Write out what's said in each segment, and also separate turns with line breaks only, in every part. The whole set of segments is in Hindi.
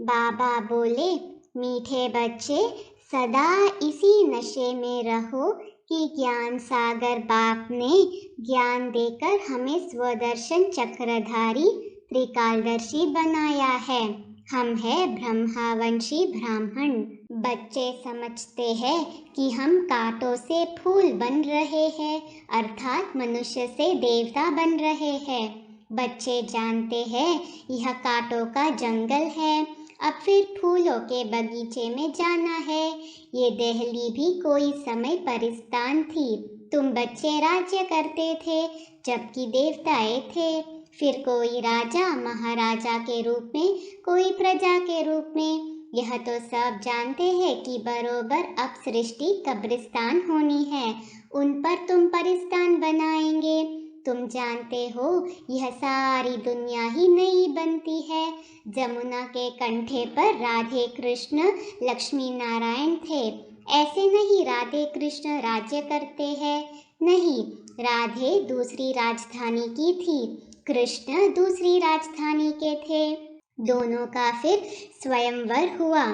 बाबा बोले, मीठे बच्चे, सदा इसी नशे में रहो कि ज्ञान सागर बाप ने ज्ञान देकर हमें स्वदर्शन चक्रधारी त्रिकालदर्शी बनाया है। हम है ब्रह्मावंशी ब्राह्मण। बच्चे समझते हैं कि हम कांटों से फूल बन रहे हैं, अर्थात मनुष्य से देवता बन रहे हैं। बच्चे जानते हैं यह कांटों का जंगल है, अब फिर फूलों के बगीचे में जाना है। ये दिल्ली भी कोई समय परिस्तान थी। तुम बच्चे राज्य करते थे जबकि देवताएं थे। फिर कोई राजा महाराजा के रूप में, कोई प्रजा के रूप में। यह तो सब जानते हैं कि बरोबर अब सृष्टि कब्रिस्तान होनी है, उन पर तुम परिस्तान बनाएंगे। तुम जानते हो यह सारी दुनिया ही नहीं बनती है। जमुना के कंठे पर राधे कृष्ण लक्ष्मी नारायण थे। ऐसे नहीं राधे कृष्ण राज्य करते हैं, नहीं, राधे दूसरी राजधानी की थी, कृष्ण दूसरी राजधानी के थे। दोनों का फिर स्वयंवर हुआ।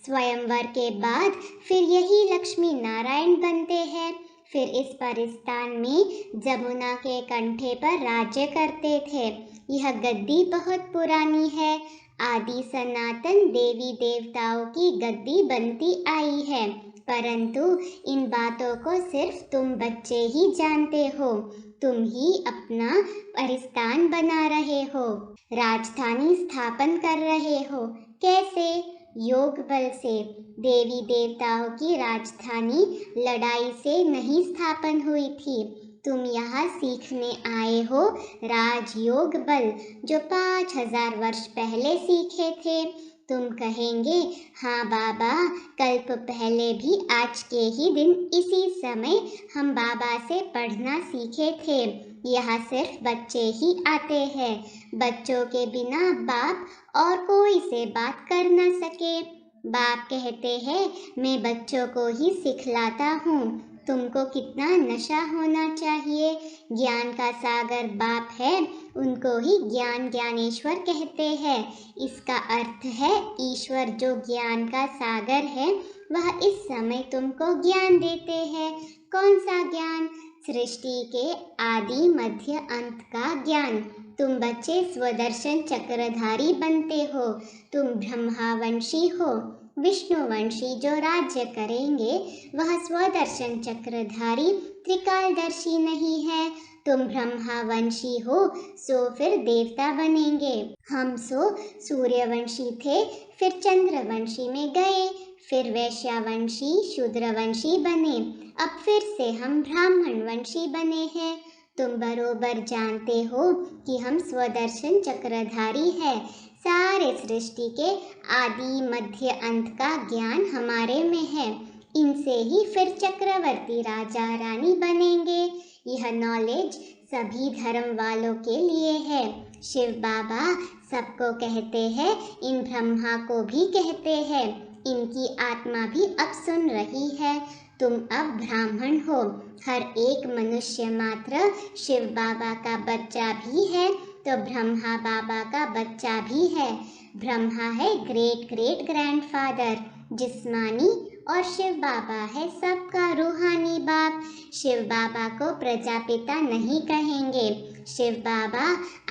स्वयंवर के बाद फिर यही लक्ष्मी नारायण बनते हैं। फिर इस परिस्तान में जमुना के कंठे पर राज्य करते थे। यह गद्दी बहुत पुरानी है, आदि सनातन देवी देवताओं की गद्दी बनती आई है, परंतु इन बातों को सिर्फ तुम बच्चे ही जानते हो। तुम ही अपना परिस्तान बना रहे हो, राजधानी स्थापन कर रहे हो। कैसे? योग बल से। देवी देवताओं की राजधानी लड़ाई से नहीं स्थापन हुई थी। तुम यहाँ सीखने आए हो राजयोग बल, जो 5000 वर्ष पहले सीखे थे। तुम कहेंगे, हाँ बाबा, कल्प पहले भी आज के ही दिन इसी समय हम बाबा से पढ़ना सीखे थे। यहाँ सिर्फ बच्चे ही आते हैं। बच्चों के बिना बाप और कोई से बात कर न सके। बाप कहते हैं, मैं बच्चों को ही सिखलाता हूँ। तुमको कितना नशा होना चाहिए। ज्ञान का सागर बाप है, उनको ही ज्ञान ज्ञानेश्वर कहते हैं। इसका अर्थ है ईश्वर जो ज्ञान का सागर है, वह इस समय तुमको ज्ञान देते हैं। कौन सा ज्ञान? सृष्टि के आदि मध्य अंत का ज्ञान। तुम बच्चे स्वदर्शन चक्रधारी बनते हो। तुम ब्रह्मावंशी हो। विष्णुवंशी जो राज्य करेंगे वह स्वदर्शन चक्रधारी त्रिकालदर्शी नहीं है। तुम ब्रह्मावंशी हो, सो फिर देवता बनेंगे। हम सो सूर्यवंशी थे, फिर चंद्रवंशी में गए, फिर वैश्यवंशी शूद्रवंशी बने, अब फिर से हम ब्राह्मण वंशी बने हैं। तुम बरोबर जानते हो कि हम स्वदर्शन चक्रधारी है। सारे सृष्टि के आदि मध्य अंत का ज्ञान हमारे में है। इनसे ही फिर चक्रवर्ती राजा रानी बनेंगे। यह नॉलेज सभी धर्म वालों के लिए है। शिव बाबा सबको कहते हैं, इन ब्रह्मा को भी कहते हैं। इनकी आत्मा भी अब सुन रही है। तुम अब ब्राह्मण हो। हर एक मनुष्य मात्र शिव बाबा का बच्चा भी है तो ब्रह्मा बाबा का बच्चा भी है। ब्रह्मा है ग्रेट ग्रेट ग्रैंडफादर जिस्मानी, और शिव बाबा है सबका रूहानी बाप। शिव बाबा को प्रजापिता नहीं कहेंगे। शिव बाबा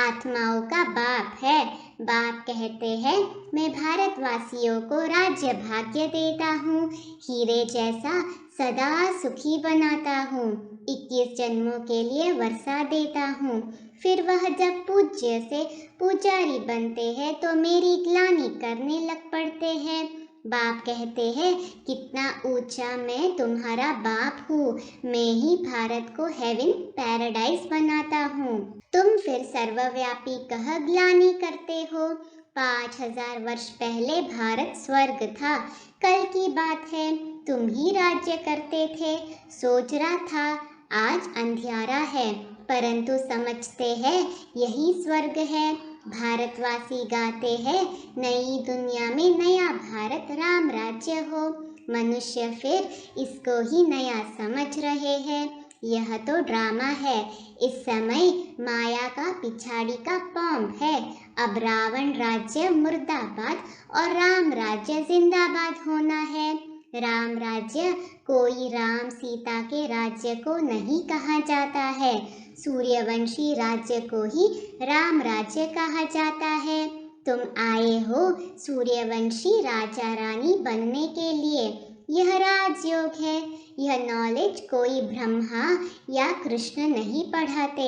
आत्माओं का बाप है। बाप कहते हैं, मैं भारतवासियों को राज्य भाग्य देता हूँ, हीरे जैसा सदा सुखी बनाता हूँ, 21 जन्मों के लिए वर्षा देता हूँ। फिर वह जब पूज्य से पुजारी बनते हैं तो मेरी ग्लानि करने लग पड़ते हैं। बाप कहते हैं, कितना ऊंचा मैं तुम्हारा बाप हूँ, मैं ही भारत को हेवन पैराडाइज बनाता हूँ। तुम फिर सर्वव्यापी कह ग्लानि करते हो। 5000 वर्ष पहले भारत स्वर्ग था। कल की बात है, तुम ही राज्य करते थे। सोच रहा था आज अंधियारा है, परंतु समझते हैं यही स्वर्ग है। भारतवासी गाते हैं, नई दुनिया में नया भारत राम राज्य हो। मनुष्य फिर इसको ही नया समझ रहे हैं। यह तो ड्रामा है। इस समय माया का पिछाड़ी का पॉम्प है। अब रावण राज्य मुर्दाबाद और राम राज्य जिंदाबाद होना है। राम राज्य कोई राम सीता के राज्य को नहीं कहा जाता है। सूर्यवंशी राज्य को ही राम राज्य कहा जाता है। तुम आए हो सूर्यवंशी राजा रानी बनने के लिए। यह राजयोग है। यह नॉलेज कोई ब्रह्मा या कृष्ण नहीं पढ़ाते।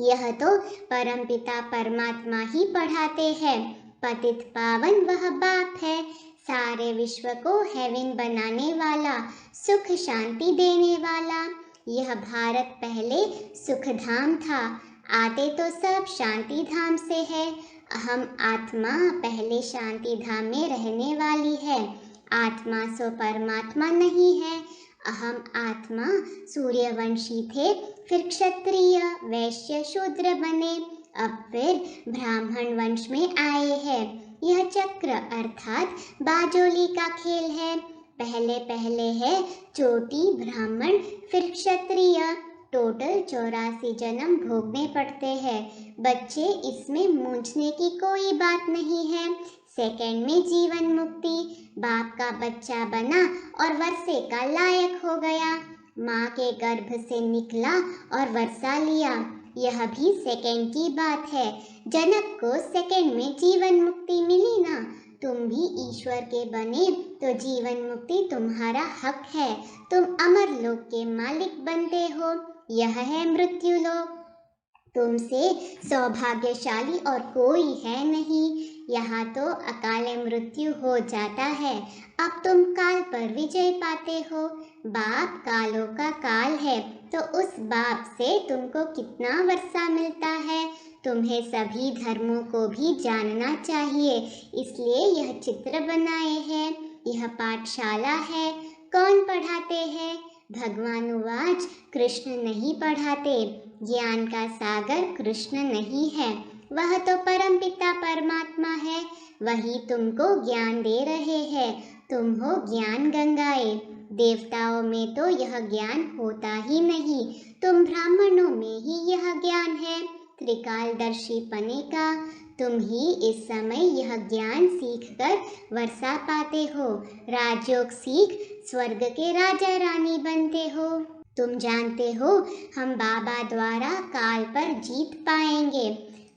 यह तो परमपिता परमात्मा ही पढ़ाते हैं। पतित पावन वह बाप है, सारे विश्व को हेवन बनाने वाला, सुख शांति देने वाला। यह भारत पहले सुख धाम था, आते तो सब शांति धाम से है। अहम आत्मा पहले शांति धाम में रहने वाली है। आत्मा सो परमात्मा नहीं है। अहम आत्मा सूर्यवंशी थे, फिर क्षत्रिय वैश्य शूद्र बने, अब फिर ब्राह्मण वंश में आए हैं। यह चक्र अर्थात बाजोली का खेल है। पहले पहले है चोटी ब्राह्मण, फिर क्षत्रिय। टोटल 84 जन्म भोगने पड़ते हैं। बच्चे, इसमें मूंझने की कोई बात नहीं है। सेकंड में जीवन मुक्ति। बाप का बच्चा बना और वर्षे का लायक हो गया। माँ के गर्भ से निकला और वर्षा लिया। यह भी सेकंड की बात है। जनक को सेकंड में जीवन मुक्ति मिली ना। तुम भी ईश्वर के बने तो जीवन मुक्ति तुम्हारा हक है। तुम अमर लोक के मालिक बनते हो। यह है मृत्यु लोक। तुमसे सौभाग्यशाली और कोई है नहीं। यहाँ तो अकाल मृत्यु हो जाता है। अब तुम काल पर विजय पाते हो। बाप कालों का काल है, तो उस बाप से तुमको कितना वर्षा मिलता है। तुम्हें सभी धर्मों को भी जानना चाहिए, इसलिए यह चित्र बनाए हैं। यह पाठशाला है। कौन पढ़ाते हैं? भगवानुवाच, कृष्ण नहीं पढ़ाते। ज्ञान का सागर कृष्ण नहीं है, वह तो परमपिता परमात्मा है। वही तुमको ज्ञान दे रहे हैं। तुम हो ज्ञान गंगाएं। देवताओं में तो यह ज्ञान होता ही नहीं। तुम ब्राह्मणों में ही यह ज्ञान है, त्रिकालदर्शी पने का। तुम ही इस समय यह ज्ञान सीखकर वर्षा पाते हो। राजयोग सीख स्वर्ग के राजा रानी बनते हो। तुम जानते हो हम बाबा द्वारा काल पर जीत पाएंगे।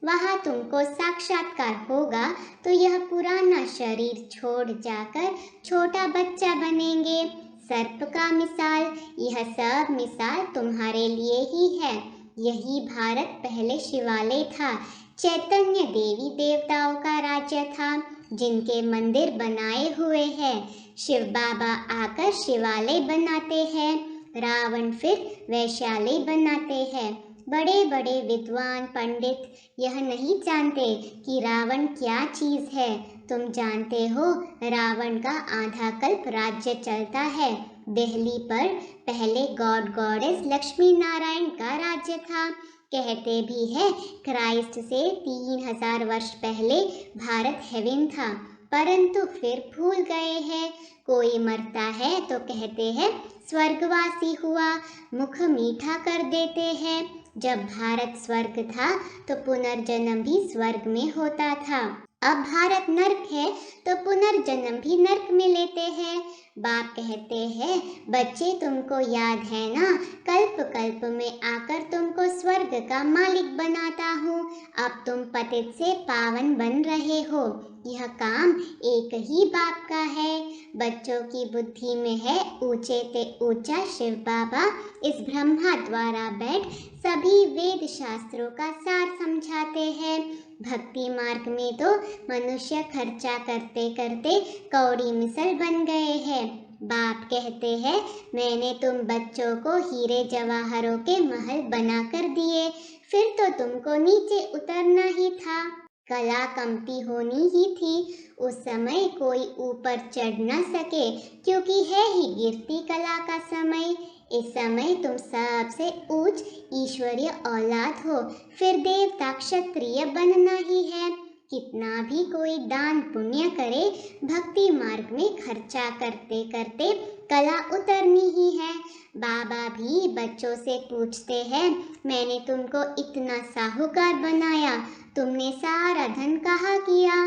वहाँ तुमको साक्षात्कार होगा तो यह पुराना शरीर छोड़ जाकर छोटा बच्चा बनेंगे। सर्प का मिसाल, यह सब मिसाल तुम्हारे लिए ही है। यही भारत पहले शिवालय था। चैतन्य देवी देवताओं का राज्य था, जिनके मंदिर बनाए हुए हैं। शिव बाबा आकर शिवालय बनाते हैं, रावण फिर वैश्यालय बनाते हैं। बड़े बड़े विद्वान पंडित यह नहीं जानते कि रावण क्या चीज है। तुम जानते हो रावण का आधा कल्प राज्य चलता है। दिल्ली पर पहले गॉड गॉडेस लक्ष्मी नारायण का राज्य था। कहते भी है क्राइस्ट से 3000 वर्ष पहले भारत हेवन था, परंतु फिर भूल गए हैं। कोई मरता है तो कहते हैं स्वर्गवासी हुआ, मुख मीठा कर देते हैं। जब भारत स्वर्ग था तो पुनर्जन्म भी स्वर्ग में होता था। अब भारत नर्क है तो पुनर्जन्म भी नर्क में लेते हैं। बाप कहते हैं बच्चे, तुमको याद है ना, कल्प कल्प में आकर तुमको स्वर्ग का मालिक बनाता हूँ। अब तुम पतित से पावन बन रहे हो। यह काम एक ही बाप का है। बच्चों की बुद्धि में है ऊंचे ते ऊंचा शिव बाबा इस ब्रह्मा द्वारा बैठ सभी वेद शास्त्रों का सार समझाते हैं। भक्ति मार्ग में तो मनुष्य खर्चा करते करते कौड़ी मिसल बन गए हैं। बाप कहते हैं मैंने तुम बच्चों को हीरे जवाहरों के महल बना कर दिए, फिर तो तुमको नीचे उतरना ही था। कला कमती होनी ही थी। उस समय कोई ऊपर चढ़ न सके, क्योंकि है ही गिरती कला का समय। इस समय तुम सबसे उच्च ईश्वरीय औलाद हो, फिर देवता क्षत्रिय बनना ही है। कितना भी कोई दान पुण्य करे, भक्ति मार्ग में खर्चा करते करते कला उतरनी ही है। बाबा भी बच्चों से पूछते हैं, मैंने तुमको इतना साहूकार बनाया, तुमने सारा धन कहाँ किया?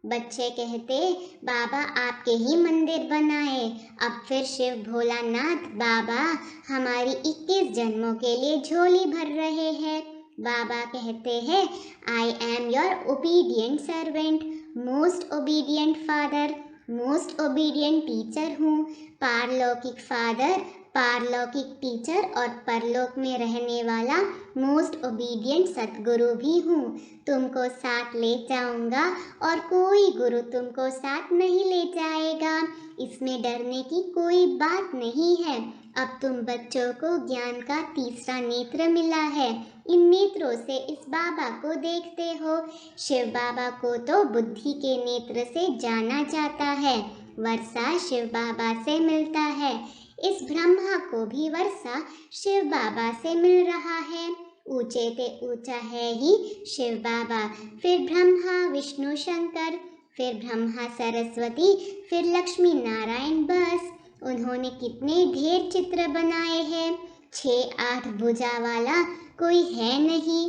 बच्चे कहते, बाबा आपके ही मंदिर बनाए। अब फिर शिव भोलानाथ बाबा हमारी 21 जन्मों के लिए झोली भर रहे हैं। बाबा कहते हैं, I am your obedient servant, most obedient father, most obedient teacher हूँ। पारलौकिक फादर, पारलौकिक टीचर और परलोक में रहने वाला मोस्ट ओबीडियंट सतगुरु भी हूँ। तुमको साथ ले जाऊंगा और कोई गुरु तुमको साथ नहीं ले जाएगा। इसमें डरने की कोई बात नहीं है। अब तुम बच्चों को ज्ञान का तीसरा नेत्र मिला है। इन नेत्रों से इस बाबा को देखते हो। शिव बाबा को तो बुद्धि के नेत्र से जाना जाता है। वर्षा शिव बाबा से मिलता है। इस ब्रह्मा को भी वर्षा शिव बाबा से मिल रहा है। ऊंचे ते ऊंचा है ही शिव बाबा, फिर ब्रह्मा विष्णु शंकर, फिर ब्रह्मा सरस्वती, फिर लक्ष्मी नारायण। बस उन्होंने कितने ढेर चित्र बनाए हैं। 6-8 भुजा वाला कोई है नहीं।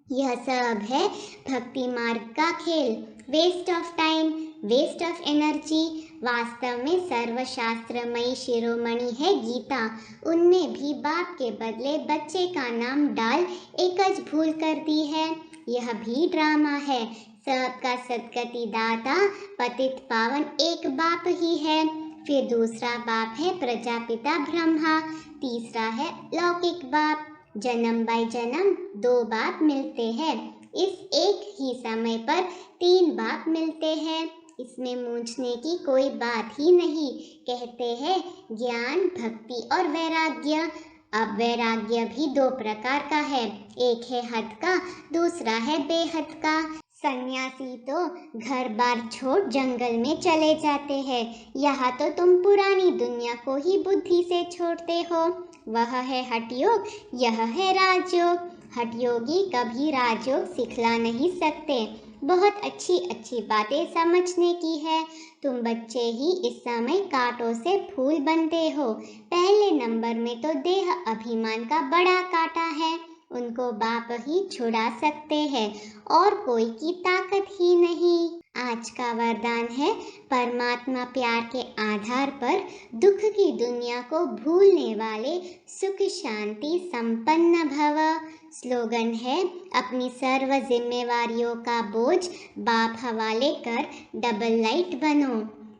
यह सब है भक्ति मार्ग का खेल। Waste of time, waste of energy. वास्तव में सर्वशास्त्रमयी शिरोमणि है गीता। उनमें भी बाप के बदले बच्चे का नाम डाल एकज भूल कर दी है। यह भी ड्रामा है। सबका सदगति दाता पतित पावन एक बाप ही है। फिर दूसरा बाप है प्रजापिता ब्रह्मा, तीसरा है लौकिक बाप। जन्म बाय जन्म 2 बाप मिलते हैं। इस एक ही समय पर 3 बाप मिलते हैं। इसमें मूंझने की कोई बात ही नहीं। कहते हैं ज्ञान, भक्ति और वैराग्य। अब वैराग्य भी 2 प्रकार का है। एक है हद का, दूसरा है बेहद का। सन्यासी तो घर बार छोड़ जंगल में चले जाते हैं। यहाँ तो तुम पुरानी दुनिया को ही बुद्धि से छोड़ते हो। वह है हठयोग, यह है राजयोग। हठयोगी कभी राजयोग सिखला नहीं सकते। बहुत अच्छी अच्छी बातें समझने की है। तुम बच्चे ही इस समय कांटों से फूल बनते हो। पहले नंबर में तो देह अभिमान का बड़ा कांटा है। उनको बाप ही छुड़ा सकते हैं और कोई की ताकत ही नहीं। आज का वरदान है, परमात्मा प्यार के आधार पर दुख की दुनिया को भूलने वाले सुख शांति संपन्न भव। स्लोगन है, अपनी सर्व जिम्मेवारियों का बोझ बाप हवाले कर डबल लाइट बनो।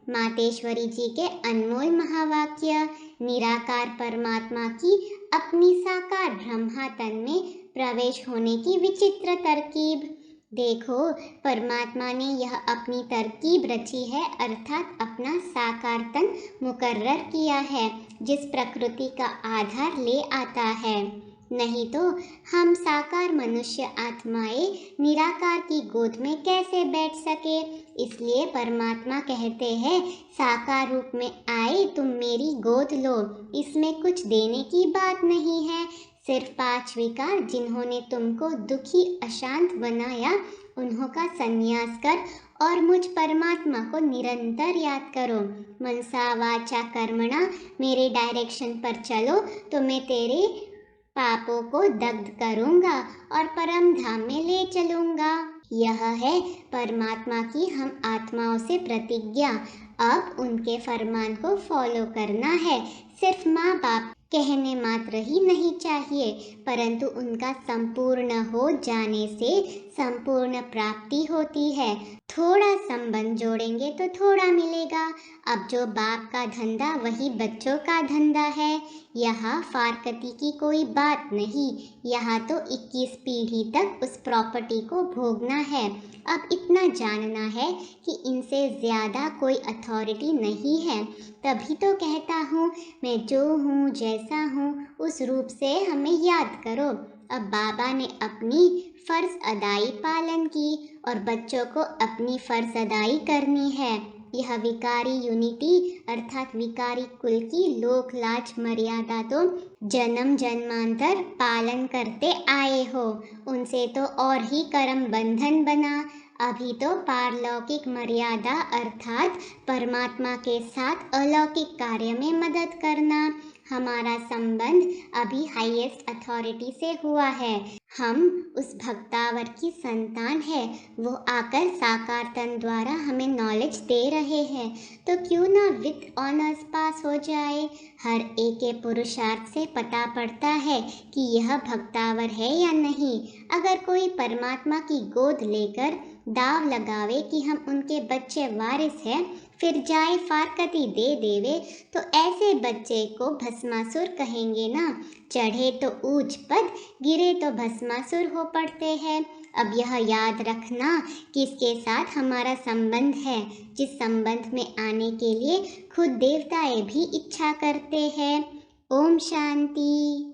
मातेश्वरी जी के अनमोल महावाक्य। निराकार परमात्मा की अपनी साकार ब्रह्मा तन में प्रवेश होने की विचित्र तरकीब। देखो, परमात्मा ने यह अपनी तरकीब रची है, अर्थात अपना साकार तन मुकर्रर किया है, जिस प्रकृति का आधार ले आता है। नहीं तो हम साकार मनुष्य आत्माएं निराकार की गोद में कैसे बैठ सके। इसलिए परमात्मा कहते हैं, साकार रूप में आए तुम मेरी गोद लो। इसमें कुछ देने की बात नहीं है। सिर्फ 5 विकार जिन्होंने तुमको दुखी अशांत बनाया, उन्हों का संन्यास कर और मुझ परमात्मा को निरंतर याद करो। मनसा वाचा कर्मणा मेरे डायरेक्शन पर चलो तो मैं तेरे पापों को दग्ध करूंगा और परम धाम में ले चलूंगा। यह है परमात्मा की हम आत्माओं से प्रतिज्ञा। अब उनके फरमान को फॉलो करना है। सिर्फ माँ बाप कहने मात्र ही नहीं चाहिए, परंतु उनका संपूर्ण हो जाने से संपूर्ण प्राप्ति होती है। थोड़ा संबंध जोड़ेंगे तो थोड़ा मिलेगा। अब जो बाप का धंधा वही बच्चों का धंधा है। यहाँ फारकती की कोई बात नहीं। यहाँ तो 21 पीढ़ी तक उस प्रॉपर्टी को भोगना है। अब इतना जानना है कि इनसे ज़्यादा कोई अथॉरिटी नहीं है। तभी तो कहता हूँ, मैं जो हूँ जैसा हूँ उस रूप से हमें याद करो। अब बाबा ने अपनी फ़र्ज अदाई पालन की और बच्चों को अपनी फ़र्ज अदाई करनी है। यह विकारी यूनिटी अर्थात विकारी कुल की लोक लाज मर्यादा तो जन्म जन्मांतर पालन करते आए हो। उनसे तो और ही कर्म बंधन बना। अभी तो पारलौकिक मर्यादा अर्थात परमात्मा के साथ अलौकिक कार्य में मदद करना। हमारा संबंध अभी हाईएस्ट अथॉरिटी से हुआ है। हम उस भक्तावर की संतान है। वो आकर साकार तन द्वारा हमें नॉलेज दे रहे हैं, तो क्यों ना विथ ऑनर्स पास हो जाए। हर एक के पुरुषार्थ से पता पड़ता है कि यह भक्तावर है या नहीं। अगर कोई परमात्मा की गोद लेकर दाव लगावे कि हम उनके बच्चे वारिस हैं, फिर जाए फारकती दे देवे, तो ऐसे बच्चे को भस्मासुर कहेंगे ना। चढ़े तो ऊंच पद, गिरे तो भस्मासुर हो पड़ते हैं। अब यह याद रखना किसके साथ हमारा संबंध है, जिस संबंध में आने के लिए खुद देवताएं भी इच्छा करते हैं। ओम शांति।